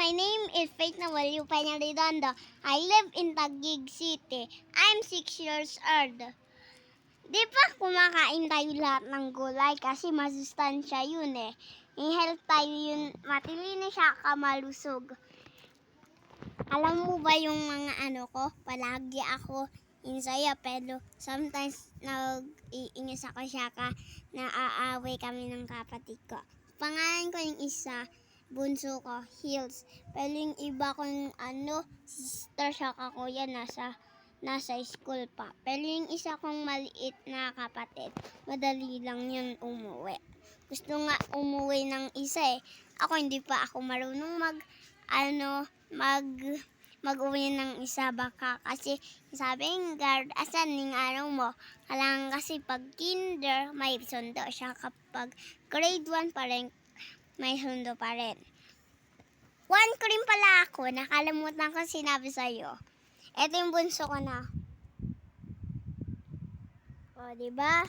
my name is Faith Nawalyo Peña-Redondo. I live in Taguig City. I'm 6 years old. Di ba kumakain tayo lahat ng gulay kasi masustansya yun eh. In health tayo yun, matilinis siya kamalusog. Alam mo ba yung mga ko? Palagi ako insaya pero sometimes nag-iingis ako siya naaaway kami ng kapatid ko. Pangalan ko yung isa, bunso ko, Hills. Pero yung iba kong sister siya kuya nasa school pa. Pero yung isa kong maliit na kapatid, madali lang yun umuwi. Gusto nga umuwi ng isa eh. Ako hindi pa ako marunong mag-uwi ng isa baka kasi sabing guard asan ning mo. Kailangan kasi pag kinder may sundo siya kapag grade 1 pa rin may sundo pa rin. 1 ko rin pala ako, nakalimutan ko sinabi sa'yo. Ito yung bunso ko na. O, diba?